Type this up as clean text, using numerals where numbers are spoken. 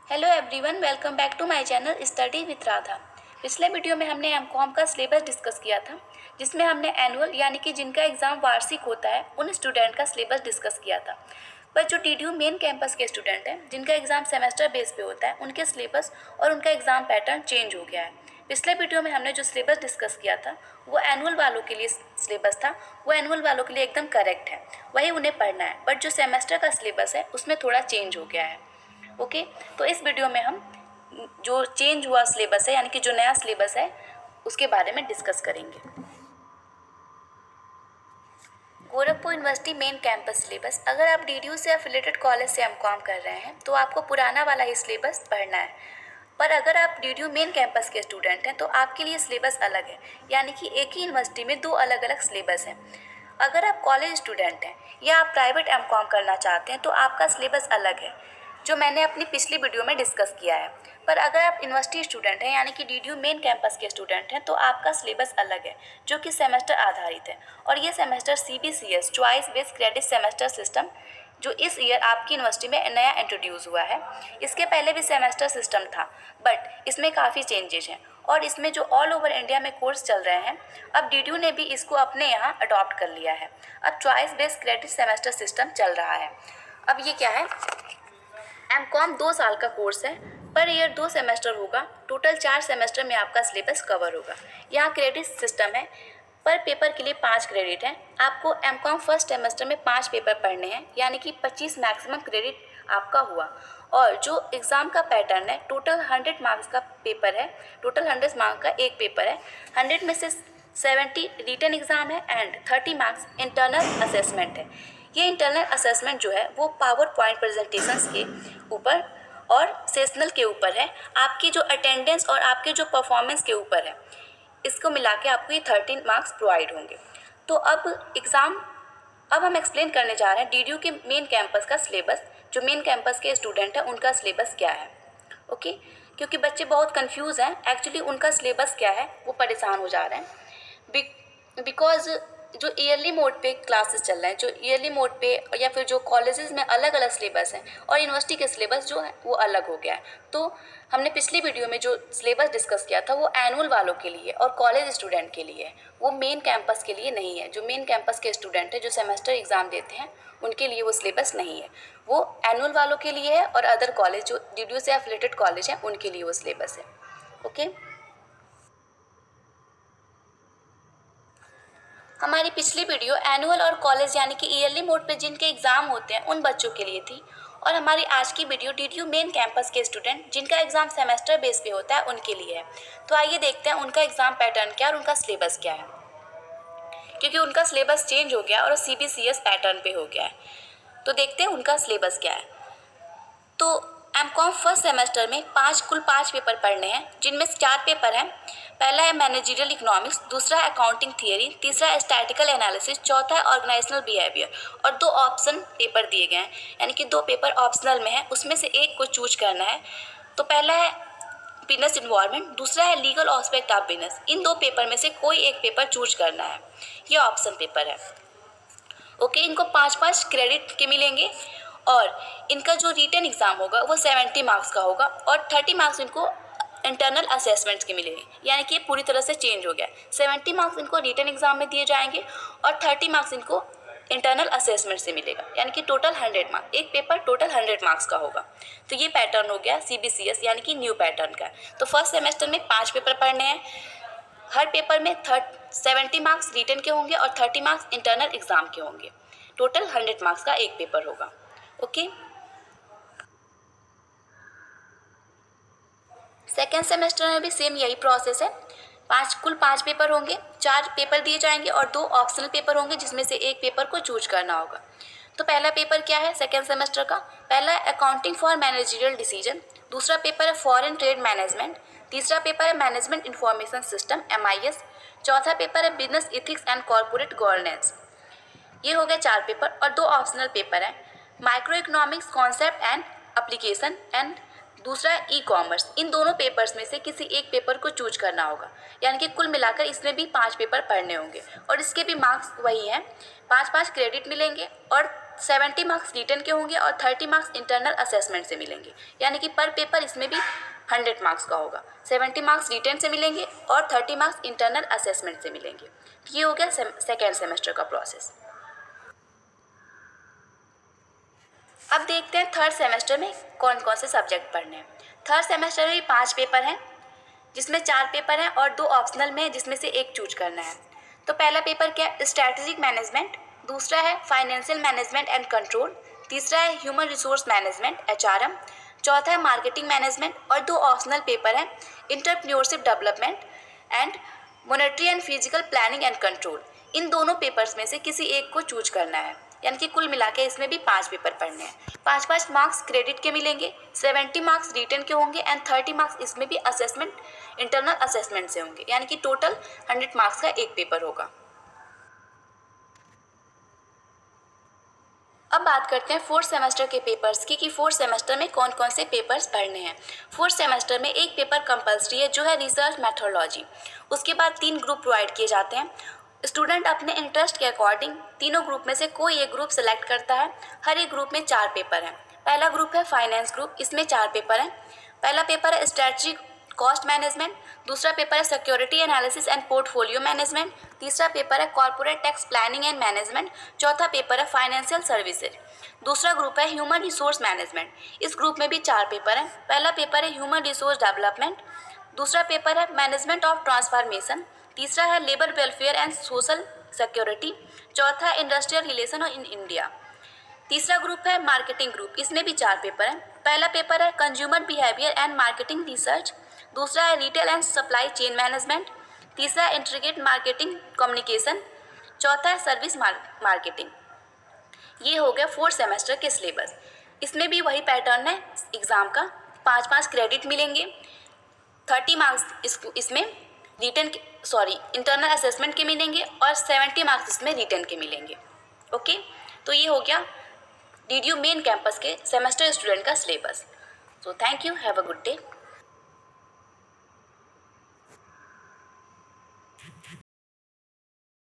Hello everyone, welcome back to my channel study with Radha. पिछले video में हमने MCom का सिलेबस डिस्कस किया था, जिसमें हमने एनुअल यानी कि जिनका एग्ज़ाम वार्षिक होता है उन स्टूडेंट का सिलेबस डिस्कस किया था। पर जो टीडीयू मेन कैंपस के स्टूडेंट हैं जिनका एग्ज़ाम सेमेस्टर बेस पे होता है, उनके सिलेबस और उनका एग्ज़ाम पैटर्न चेंज हो गया है। पिछले वीडियो में हमने जो सिलेबस डिस्कस किया था वो एनुअल वालों के लिए सिलेबस था, वो एनुअल वालों के लिए एकदम करेक्ट है, वही उन्हें पढ़ना है। बट जो सेमेस्टर का सिलेबस है उसमें थोड़ा चेंज हो गया है। ओके, तो इस वीडियो में हम जो चेंज हुआ सिलेबस है यानी कि जो नया सिलेबस है उसके बारे में डिस्कस करेंगे। Gorakhpur university main campus syllabus. अगर आप डीडीयू से एफिलेटेड कॉलेज से एमकॉम कर रहे हैं तो आपको पुराना वाला ही सिलेबस पढ़ना है। पर अगर आप डीडीयू मेन कैंपस के स्टूडेंट हैं तो आपके लिए सिलेबस अलग है, यानी कि एक ही यूनिवर्सिटी में दो अलग अलग सिलेबस हैं। अगर आप कॉलेज स्टूडेंट हैं या आप प्राइवेट एमकॉम करना चाहते हैं तो आपका सिलेबस अलग है, जो मैंने अपनी पिछली वीडियो में डिस्कस किया है। पर अगर आप यूनिवर्सिटी स्टूडेंट हैं यानी कि डीडीयू मेन कैंपस के स्टूडेंट हैं तो आपका सिलेबस अलग है, जो कि सेमेस्टर आधारित है। और ये semester CBCS choice based credit semester system जो इस ईयर आपकी यूनिवर्सिटी में नया इंट्रोड्यूस हुआ है। इसके पहले भी सेमेस्टर सिस्टम था, बट इसमें काफ़ी चेंजेस हैं और इसमें जो ऑल ओवर इंडिया में कोर्स चल रहे हैं, अब डीडीयू ने भी इसको अपने यहाँ अडॉप्ट कर लिया है। अब choice based credit semester system चल रहा है। अब ये क्या है, एमकॉम 2 साल का कोर्स है, पर ईयर 2 सेमेस्टर होगा, टोटल 4 सेमेस्टर में आपका सिलेबस कवर होगा। यहाँ क्रेडिट सिस्टम है, पर पेपर के लिए 5 क्रेडिट हैं। आपको एमकॉम फर्स्ट सेमेस्टर में 5 पेपर पढ़ने हैं, यानी कि 25 मैक्सिमम क्रेडिट आपका हुआ। और जो एग्ज़ाम का पैटर्न है, टोटल 100 मार्क्स का पेपर है, टोटल 100 मार्क्स का एक पेपर है। 100 में से 70 रिटन एग्ज़ाम है एंड 30 मार्क्स इंटरनल असेसमेंट है। ये इंटरनल असेसमेंट जो है वो पावर पॉइंट प्रेजेंटेशंस के ऊपर और सेशनल के ऊपर है, आपकी जो अटेंडेंस और आपके जो परफॉर्मेंस के ऊपर है। इसको मिला के आपको ये 13 मार्क्स प्रोवाइड होंगे। तो अब हम एक्सप्लेन करने जा रहे हैं डीडीयू के मेन कैंपस का सिलेबस। जो मेन कैंपस के स्टूडेंट हैं उनका सिलेबस क्या है। ओके, क्योंकि बच्चे बहुत कंफ्यूज हैं, एक्चुअली उनका सिलेबस क्या है वो परेशान हो जा रहे हैं। बिकॉज जो ईयरली मोड पे क्लासेस चल रहे हैं, जो ईयरली मोड पे या फिर जो कॉलेजेस में अलग अलग सिलेबस हैं और यूनिवर्सिटी के सिलेबस जो है वो अलग हो गया है। तो हमने पिछली वीडियो में जो सिलेबस डिस्कस किया था वो एनुअल वालों के लिए और कॉलेज स्टूडेंट के लिए है, वो मेन कैंपस के लिए नहीं है। जो मेन कैंपस के स्टूडेंट हैं जो सेमेस्टर एग्ज़ाम देते हैं उनके लिए वो सिलेबस नहीं है, वो एनुअल वालों के लिए है और अदर कॉलेज जो डीडीयू से एफिलेटेड कॉलेज हैं उनके लिए वो सिलेबस है। ओके, हमारी पिछली वीडियो एनुअल और कॉलेज यानी कि ईयरली मोड पे जिनके एग्ज़ाम होते हैं उन बच्चों के लिए थी, और हमारी आज की वीडियो डीडीयू मेन कैंपस के स्टूडेंट जिनका एग्ज़ाम सेमेस्टर बेस पे होता है उनके लिए है। तो आइए देखते हैं उनका एग्ज़ाम पैटर्न क्या और उनका सिलेबस क्या है, क्योंकि उनका सिलेबस चेंज हो गया और सीबीसीएस पैटर्न पे हो गया है। तो देखते हैं उनका सिलेबस क्या है। तो एमकॉम फर्स्ट सेमेस्टर में कुल पाँच पेपर पढ़ने हैं, जिनमें से 4 पेपर हैं। पहला है मैनेजरियल इकोनॉमिक्स, दूसरा है अकाउंटिंग थियरी, तीसरा है स्टैटिकल एनालिसिस, चौथा है ऑर्गेनाइजेशनल बिहेवियर, और 2 ऑप्शन पेपर दिए गए हैं, यानी कि 2 पेपर ऑप्शनल में है, उसमें से एक को चूज करना है। तो पहला है बिजनेस इन्वायरमेंट, दूसरा है legal aspect of business. In 2 paper में से कोई एक पेपर चूज करना है, ये ऑप्शन पेपर है। ओके, इनको 5-5 क्रेडिट के मिलेंगे और इनका जो रिटन एग्ज़ाम होगा वो 70 मार्क्स का होगा और 30 मार्क्स इनको इंटरनल असेसमेंट्स के मिलेंगे, यानी कि ये पूरी तरह से चेंज हो गया। 70 मार्क्स इनको रिटन एग्ज़ाम में दिए जाएंगे और 30 मार्क्स इनको इंटरनल असेसमेंट से मिलेगा, यानी कि टोटल 100 मार्क्स, एक पेपर टोटल 100 मार्क्स का होगा। तो ये पैटर्न हो गया सीबीसीएस यानी कि न्यू पैटर्न का। तो फर्स्ट सेमेस्टर में 5 पेपर पढ़ने हैं, हर पेपर में 70 मार्क्स रिटन के होंगे और 30 मार्क्स इंटरनल एग्ज़ाम के होंगे, टोटल 100 मार्क्स का एक पेपर होगा। ओके, सेकेंड सेमेस्टर में भी सेम यही प्रोसेस है। कुल 5 पेपर होंगे, 4 पेपर दिए जाएंगे और 2 ऑप्शनल पेपर होंगे, जिसमें से एक पेपर को चूज करना होगा। तो पहला पेपर क्या है सेकेंड सेमेस्टर का, पहला है अकाउंटिंग फॉर मैनेजरियल डिसीजन, दूसरा पेपर है फॉरेन ट्रेड मैनेजमेंट, तीसरा पेपर है मैनेजमेंट इंफॉर्मेशन सिस्टम MIS, चौथा पेपर है business ethics and corporate governance. ये हो गए 4 पेपर और 2 ऑप्शनल पेपर हैं, micro economics concept and application and दूसरा है ई कॉमर्स। इन दोनों पेपर्स में से किसी एक पेपर को चूज करना होगा, यानी कि कुल मिलाकर इसमें भी 5 पेपर पढ़ने होंगे और इसके भी मार्क्स वही हैं, 5-5 क्रेडिट मिलेंगे और 70 मार्क्स रिटन के होंगे और 30 मार्क्स इंटरनल असेसमेंट से मिलेंगे, यानी कि पर पेपर इसमें भी 100 मार्क्स का होगा। 70 मार्क्स रिटन से मिलेंगे और 30 मार्क्स इंटरनल असेसमेंट से मिलेंगे। ये हो गया सेकेंड सेमेस्टर का प्रोसेस। अब देखते हैं थर्ड सेमेस्टर में कौन कौन से सब्जेक्ट पढ़ने हैं। थर्ड सेमेस्टर में 5 पेपर हैं, जिसमें 4 पेपर हैं और 2 ऑप्शनल में, जिसमें से एक चूज करना है। तो पहला पेपर क्या है? स्ट्रैटेजिक मैनेजमेंट, दूसरा है फाइनेंशियल मैनेजमेंट एंड कंट्रोल, तीसरा है ह्यूमन रिसोर्स मैनेजमेंट HRM, चौथा है मार्केटिंग मैनेजमेंट और 2 ऑप्शनल पेपर हैं entrepreneurship development and monetary and physical planning and control. इन दोनों पेपर्स में से किसी एक को चूज करना है, यानी कि कुल मिला के इसमें भी 5 पेपर पढ़ने हैं। 5-5 मार्क्स क्रेडिट के मिलेंगे, 70 मार्क्स रिटन के होंगे एंड 30 मार्क्स इसमें भी असेसमेंट, इंटरनल असेसमेंट से होंगे, यानी कि टोटल 100 मार्क्स का एक पेपर होगा। अब बात करते हैं फोर्थ सेमेस्टर के पेपर्स की, कि फोर्थ सेमेस्टर में कौन कौन से पेपर्स पढ़ने हैं। फोर्थ सेमेस्टर में एक पेपर कंपल्सरी है, जो है रिसर्च मेथोडोलॉजी। उसके बाद 3 ग्रुप प्रोवाइड किए जाते हैं। स्टूडेंट अपने इंटरेस्ट के अकॉर्डिंग तीनों ग्रुप में से कोई एक ग्रुप सेलेक्ट करता है। हर एक ग्रुप में 4 पेपर हैं। पहला ग्रुप है फाइनेंस ग्रुप, इसमें 4 पेपर हैं। पहला पेपर है स्ट्रेटजिक कॉस्ट मैनेजमेंट, दूसरा पेपर है security analysis and portfolio management, तीसरा पेपर है corporate tax planning and management, चौथा पेपर है फाइनेंशियल सर्विसेज। दूसरा ग्रुप है ह्यूमन रिसोर्स मैनेजमेंट। इस ग्रुप में भी 4 पेपर हैं। पहला पेपर है ह्यूमन रिसोर्स डेवलपमेंट, दूसरा पेपर है मैनेजमेंट ऑफ ट्रांसफॉर्मेशन, तीसरा है labour welfare and social security, चौथा है इंडस्ट्रियल रिलेशन इन इंडिया। तीसरा ग्रुप है मार्केटिंग ग्रुप, इसमें भी 4 पेपर हैं। पहला पेपर है consumer behaviour and marketing research, दूसरा है retail and supply chain management, तीसरा है इंटीग्रेटेड मार्केटिंग कम्युनिकेशन, चौथा है सर्विस मार्केटिंग। ये हो गया फोर्थ सेमेस्टर के सिलेबस। इसमें भी वही पैटर्न है एग्ज़ाम का, 5-5 क्रेडिट मिलेंगे, 30 मार्क्स इसमें इंटरनल असेसमेंट के मिलेंगे और 70 मार्क्स इसमें रिटन के मिलेंगे। ओके, तो ये हो गया DDU मेन कैंपस के सेमेस्टर स्टूडेंट का syllabus. So thank you, have a good day.